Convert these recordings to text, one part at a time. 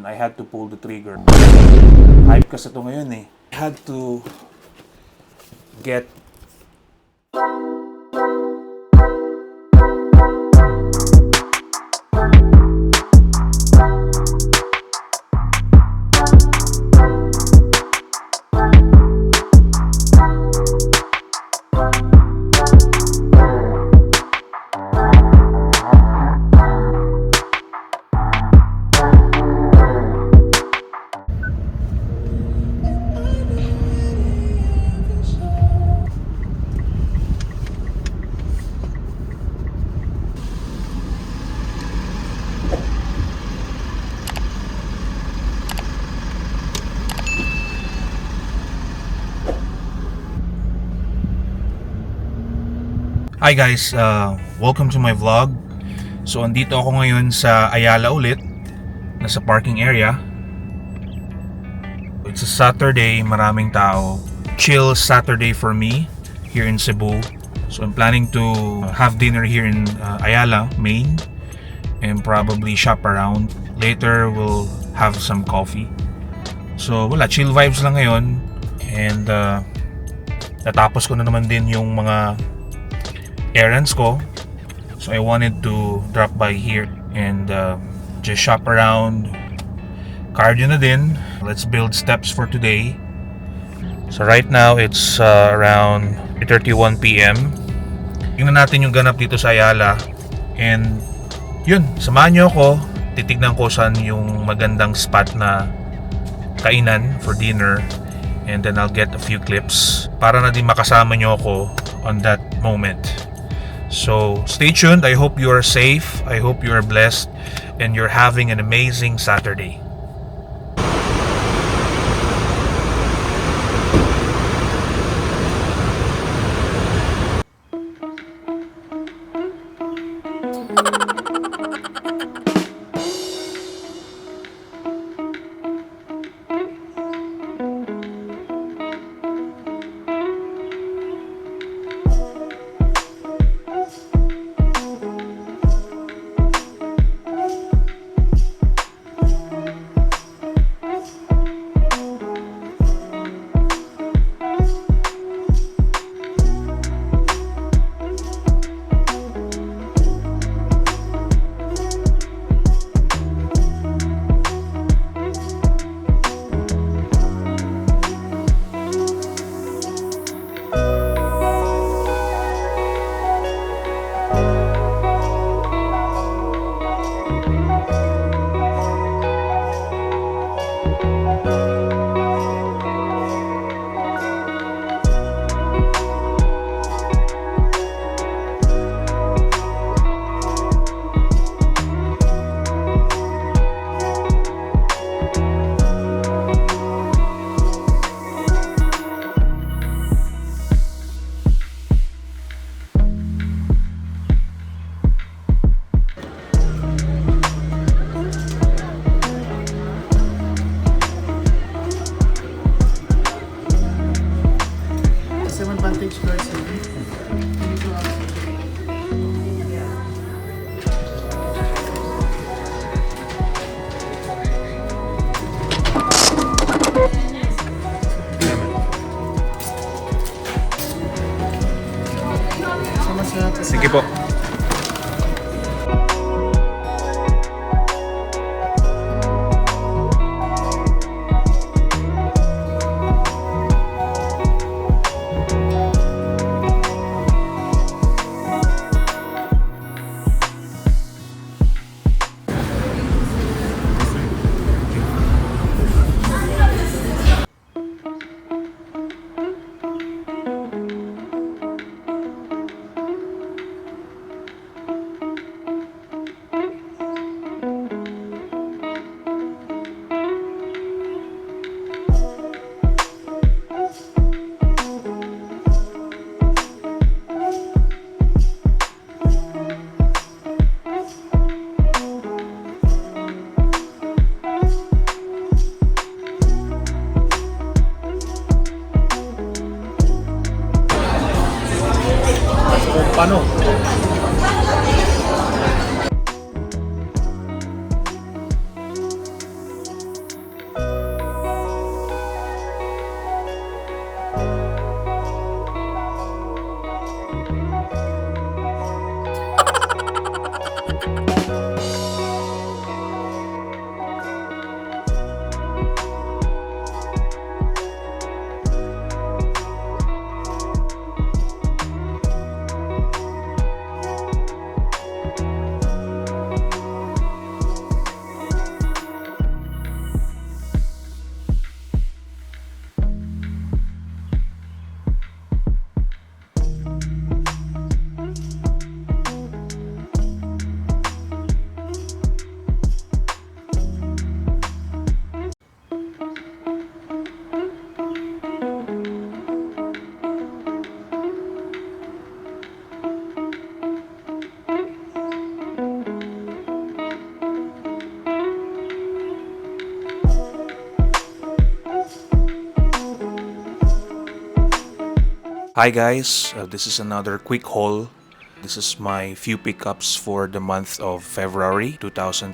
I had to pull the trigger. Hype kasi ito ngayon eh. I had to get Hi guys, welcome to my vlog. So andito ako ngayon sa Ayala ulit, nasa parking area. It's a Saturday, maraming tao. Chill Saturday for me here in Cebu. So I'm planning to have dinner here in Ayala, Maine, and probably shop around. Later we'll have some coffee. So wala, chill vibes lang ngayon. And natapos ko na naman din yung mga errands ko, so I wanted to drop by here and just shop around. Cardio na din. Let's build steps for today. So right now it's around 8:31 p.m. Tingnan natin yung ganap dito sa Ayala, and yun, samahan nyo ako. Titignan ko saan yung magandang spot na kainan for dinner, and then I'll get a few clips para na din makasama nyo ako on that moment. So stay tuned. I hope you are safe. I hope you are blessed and you're having an amazing Saturday. Sige po. Paano? Hi guys, this is another quick haul. This is my few pickups for the month of February 2025.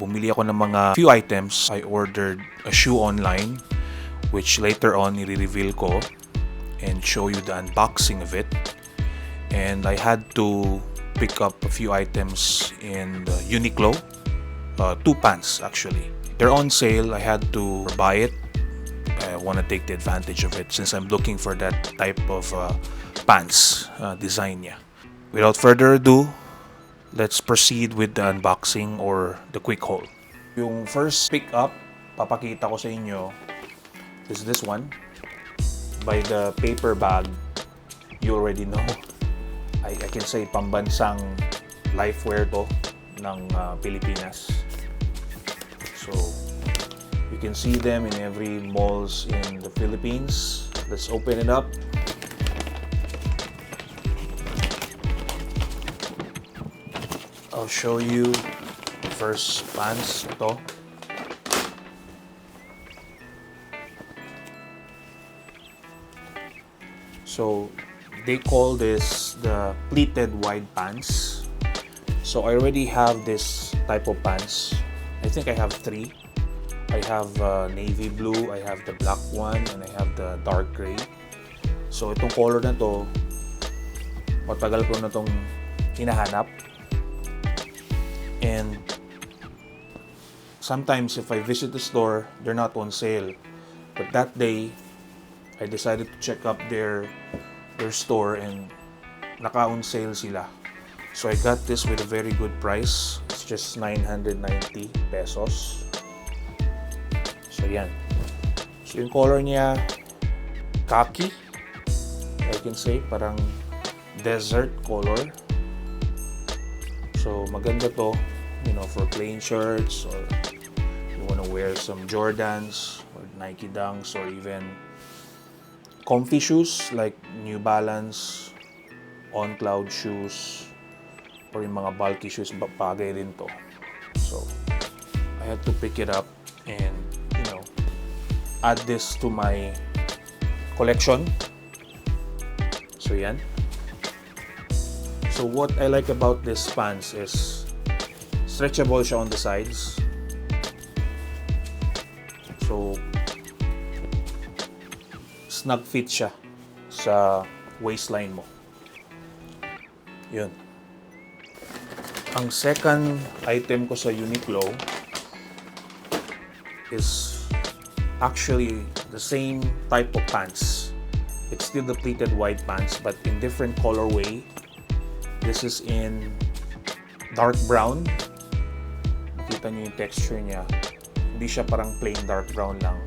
Bumili ako ng mga few items. I ordered a shoe online which later on i-reveal ko and show you the unboxing of it. And I had to pick up a few items in the Uniqlo. 2 pants actually. They're on sale. I had to buy it. I want to take the advantage of it since I'm looking for that type of pants design niya. Without further ado, let's proceed with the unboxing or the quick haul. Yung first pick up, papakita ko sa inyo is this one. By the paper bag, you already know. I can say pambansang lifewear to ng Pilipinas. So, you can see them in every malls in the Philippines. Let's open it up. I'll show you the first pants. Ito. So, they call this the pleated wide pants. So, I already have this type of pants. I think I have 3. I have navy blue, I have the black one, and I have the dark gray. So itong color na to, matagal ko na tong hinahanap. And sometimes if I visit the store, they're not on sale. But that day, I decided to check up their store and naka-on sale sila. So I got this with a very good price. It's just 990 pesos. So yan. So yung color niya, khaki. I can say parang desert color. So maganda to, you know, for plain shirts or you want to wear some Jordans or Nike Dunks or even comfy shoes like New Balance, On Cloud shoes or yung mga bulky shoes, bagay rin to. So I had to pick it up and add this to my collection. So yan. So what I like about this pants is stretchable siya on the sides. So snug fit siya sa waistline mo. Yun. Ang second item ko sa Uniqlo is actually the same type of pants. It's still the pleated white pants but in different colorway. This is in dark brown. Makita nyo yung texture niya. Hindi siya parang plain dark brown lang.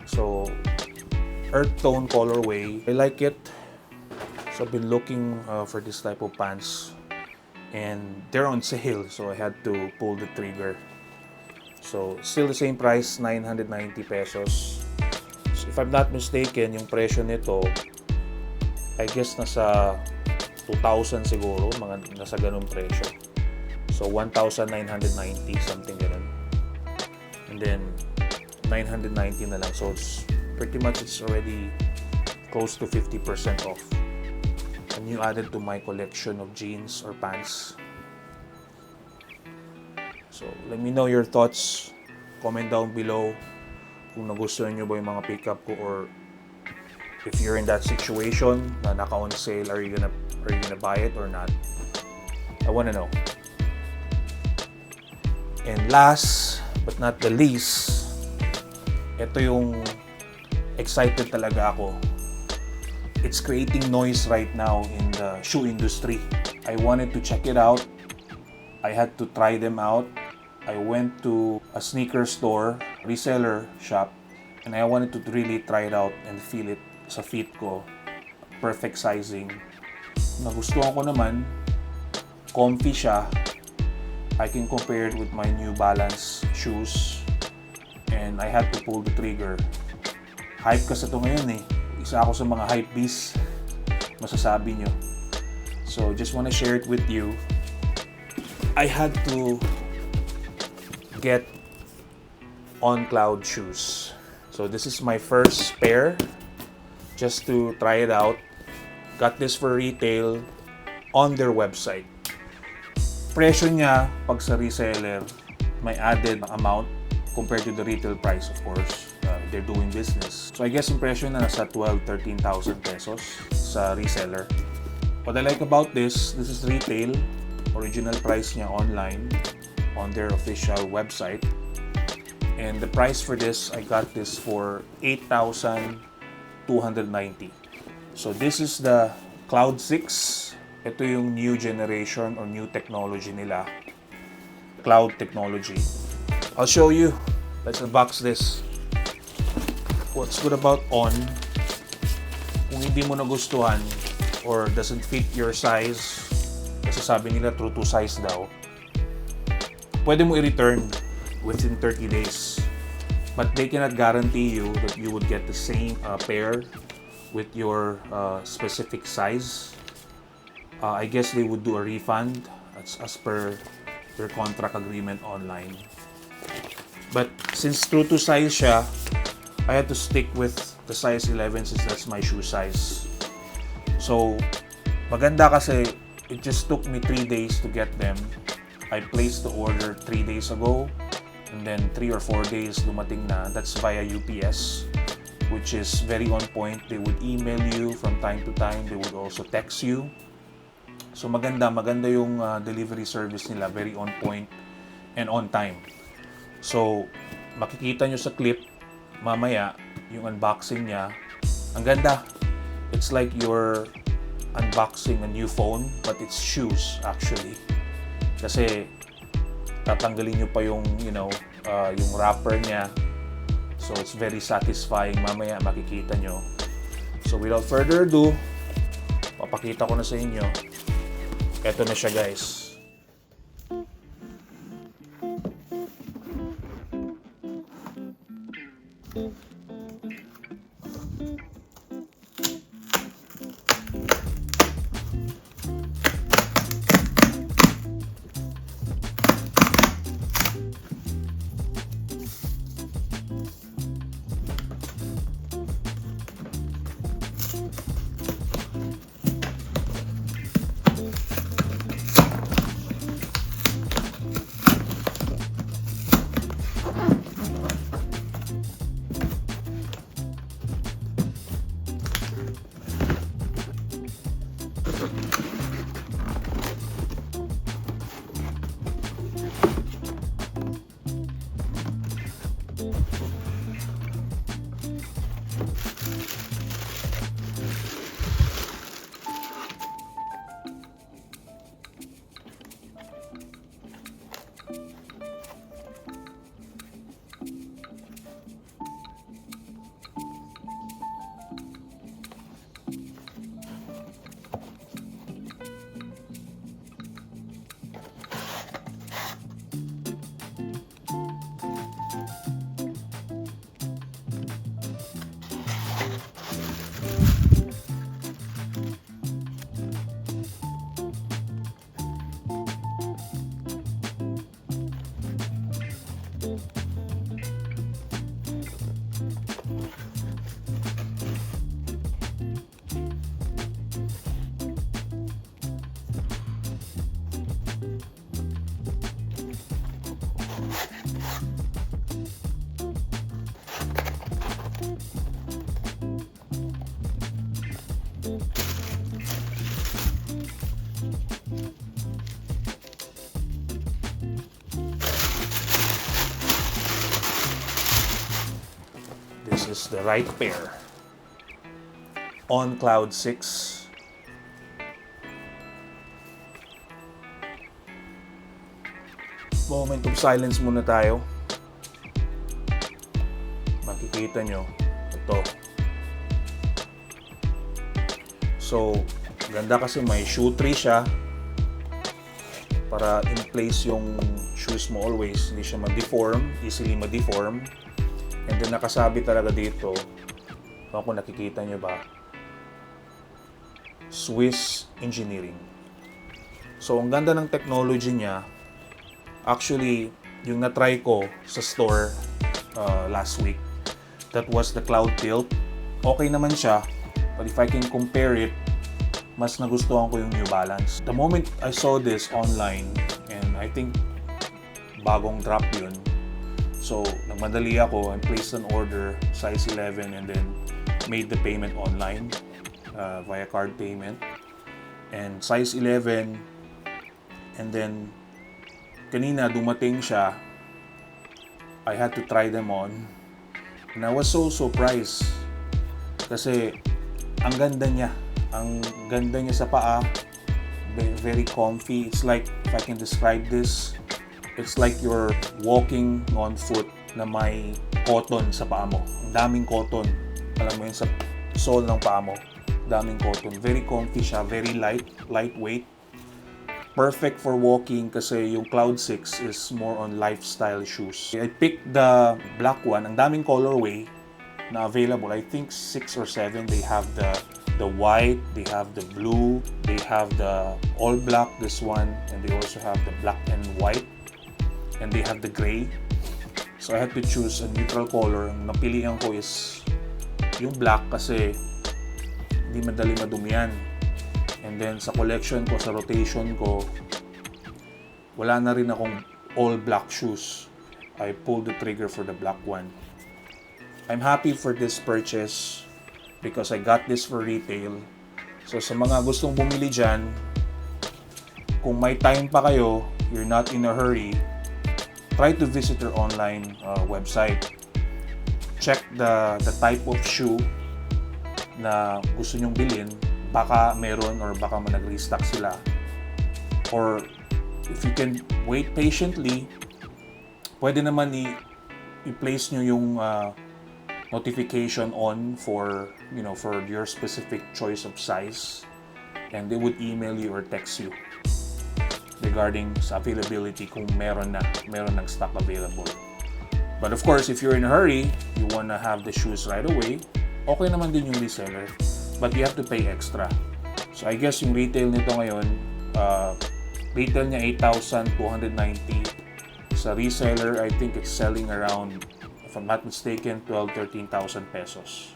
So, earth tone colorway. I like it. So I've been looking for this type of pants and they're on sale so I had to pull the trigger. So, still the same price, 990 pesos. So, if I'm not mistaken, yung presyo nito, I guess nasa 2,000 siguro, mga nasa ganung presyo. So, 1,990, something ganun. And then, 990 na lang. So, it's pretty much, it's already close to 50% off. And you added to my collection of jeans or pants. So, let me know your thoughts. Comment down below kung nagustuhan nyo ba yung mga pickup ko or if you're in that situation na naka-on sale, are you gonna buy it or not? I wanna know. And last but not the least, ito yung excited talaga ako. It's creating noise right now in the shoe industry. I wanted to check it out. I had to try them out. I went to a sneaker store, reseller shop, and I wanted to really try it out and feel it sa feet ko. Perfect sizing. Nagustuhan ko naman. Comfy siya. I can compare it with my New Balance shoes. And I had to pull the trigger. Hype kasi ito ngayon eh. Isa ako sa mga hype beast. Masasabi nyo. So, just wanna share it with you. I had to get On Cloud shoes. So this is my first pair just to try it out. Got this for retail on their website. Presyo niya, pag sa reseller, may added amount compared to the retail price, of course. They're doing business. So I guess yung presyo na nasa 12,000-13,000 pesos sa reseller. What I like about this is retail. Original price niya online on their official website. And the price for this, I got this for 8,290. So this is the Cloud 6. Ito yung new generation or new technology nila. Cloud technology. I'll show you. Let's unbox this. What's good about On, kung hindi mo nagustuhan or doesn't fit your size, kasi sabi nila true to size daw, pwede mo i-return within 30 days. But they cannot guarantee you that you would get the same pair with your specific size. I guess they would do a refund as per their contract agreement online. But since true to size siya, I had to stick with the size 11 since that's my shoe size. So, maganda kasi it just took me 3 days to get them. I placed the order 3 days ago, and then 3 or 4 days dumating na. That's via UPS, which is very on point. They would email you from time to time. They would also text you. So maganda yung delivery service nila, very on point and on time. So makikita nyo sa clip mamaya yung unboxing niya. Ang ganda. It's like you're unboxing a new phone, but it's shoes actually. Kasi tatanggalin nyo pa yung yung wrapper niya. So it's very satisfying. Mamaya makikita nyo. So without further ado, papakita ko na sa inyo. Ito na siya, guys. This is the right pair. On Cloud 6. Moment of silence muna tayo. Makikita nyo. Ito. So, ganda kasi may shoe tree siya. Para in place yung shoes mo always. Hindi siya ma-deform. Easily ma-deform. And then nakasabi talaga dito, kung nakikita nyo ba, Swiss engineering. So ang ganda ng technology niya. Actually, yung na-try ko sa store last week, that was the Cloud Tilt. Okay naman siya. But if I can compare it, mas nagustuhan ko yung New Balance. The moment I saw this online, and I think bagong drop yun, so nagmadali ako and placed an order, size 11, and then made the payment online via card payment. And size 11, and then kanina dumating siya, I had to try them on, and I was so surprised kasi ang ganda niya sa paa, very comfy. It's like, if I can describe this, it's like you're walking on foot na may cotton sa paa mo. Ang daming cotton, alam mo yun, sa sole ng paa mo, daming cotton. Very comfy siya, very lightweight. Perfect for walking kasi yung Cloud 6 is more on lifestyle shoes. I picked the black one. Ang daming colorway na available. I think 6 or 7. They have the white, they have the blue, they have the all black, this one, and they also have the black and white, and they have the gray. So I had to choose a neutral color. Ang napilian ko is yung black kasi hindi madali madumihan. And then sa collection ko, sa rotation ko, wala na rin akong all black shoes. I pulled the trigger for the black one. I'm happy for this purchase because I got this for retail. So sa mga gustong bumili dyan, kung may time pa kayo, you're not in a hurry, try to visit their online website. Check the type of shoe na gusto nyong bilhin. Baka meron or baka nag-restock sila. Or if you can wait patiently, pwede naman i-place nyo yung notification on for your specific choice of size, and they would email you or text you regarding sa availability kung meron ng stock available. But of course, if you're in a hurry, you wanna have the shoes right away, okay naman din yung reseller, but you have to pay extra. So I guess yung retail nito ngayon, retail niya 8,290. Sa reseller, I think it's selling around, if I'm not mistaken, 12,000-13,000 pesos.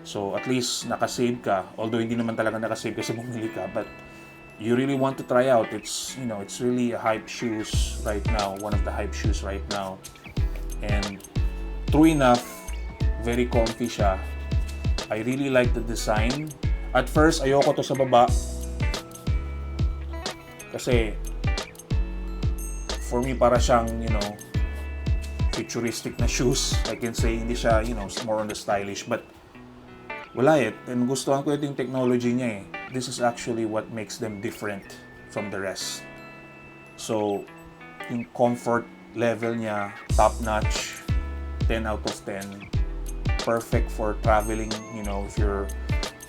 So at least nakasave ka, although hindi naman talaga nakasave kasi bumili ka, but you really want to try out. It's really a hype shoes right now, one of the hype shoes right now. And true enough, very comfy siya. I really like the design. At first, ayoko to sa baba kasi for me para siyang, futuristic na shoes. I can say hindi siya, more on the stylish, but wala eh. And gustuhan ko yung technology niya eh. This is actually what makes them different from the rest. So, yung comfort level niya, top notch, 10 out of 10. Perfect for traveling, if you're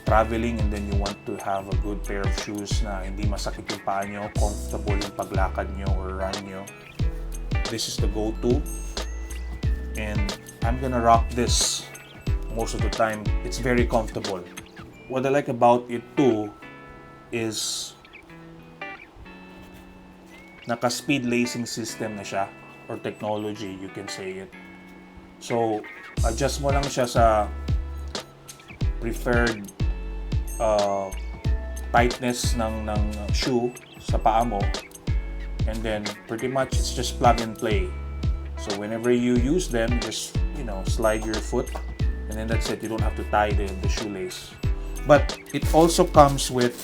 traveling and then you want to have a good pair of shoes na hindi masakit yung paa nyo, comfortable yung paglakad nyo or run nyo. This is the go-to. And I'm gonna rock this most of the time. It's very comfortable. What I like about it too is naka-speed lacing system na siya, or technology, you can say it. So, adjust mo lang siya sa preferred tightness ng shoe sa paa mo, and then pretty much it's just plug and play. So whenever you use them, just slide your foot, and then that's it. You don't have to tie the shoelace. But it also comes with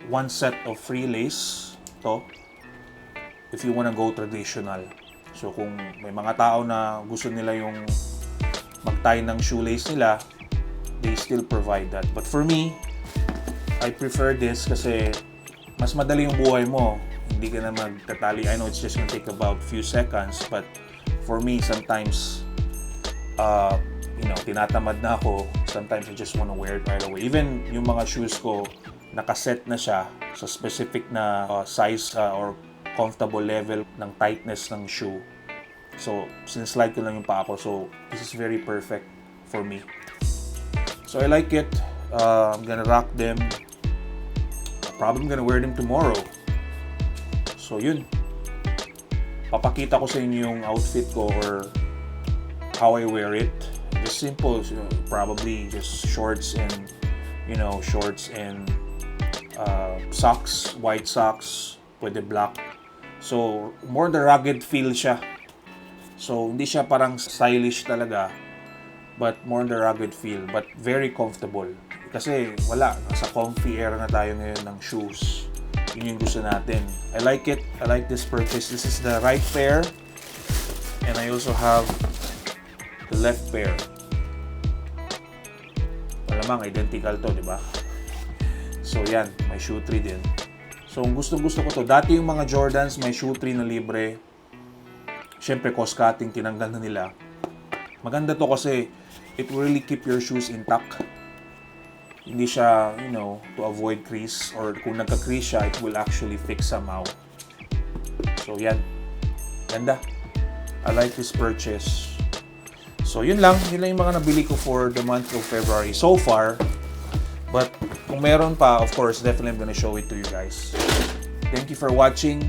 one set of free lace to, if you wanna go traditional. So kung may mga tao na gusto nila yung mag-tie ng shoelace nila, they still provide that. But for me, I prefer this kasi mas madali yung buhay mo. Hindi ka na magtatali. I know it's just gonna take about few seconds, but for me, sometimes, tinatamad na ako. Sometimes I just wanna wear it right away. Even yung mga shoes ko, nakaset na siya sa specific na size or comfortable level ng tightness ng shoe. So, sinslide ko lang yung paa ko. So, this is very perfect for me. So, I like it. I'm gonna rock them. Probably gonna wear them tomorrow. So, yun. Papakita ko sa inyo yung outfit ko or how I wear it. Just simple, probably just shorts and socks, white socks, pwede black. So, more the rugged feel siya. So, hindi siya parang stylish talaga, but more the rugged feel, but very comfortable. Kasi wala, nasa comfy era na tayo ngayon ng shoes. Yun yung gusto natin. I like it. I like this purchase. This is the right pair. And I also have the left pair. Malamang identical to, di ba? So yan, may shoe 3 din. So gusto ko to. Dati yung mga Jordans may shoe 3 na libre. Siyempre cost cutting, tinanggal na nila. Maganda to kasi it will really keep your shoes intact. Hindi siya, to avoid crease, or kung nagka-crease siya, it will actually fix somehow. So yan, ganda. I like this purchase. So yun lang yung mga nabili ko for the month of February so far. But kung meron pa, of course, definitely I'm gonna show it to you guys. Thank you for watching,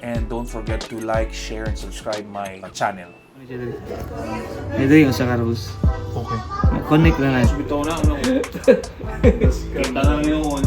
and don't forget to like, share, and subscribe my channel. Ito yung sa Carlos. Okay. Connect na natin. Bitaw na, Kita na yun.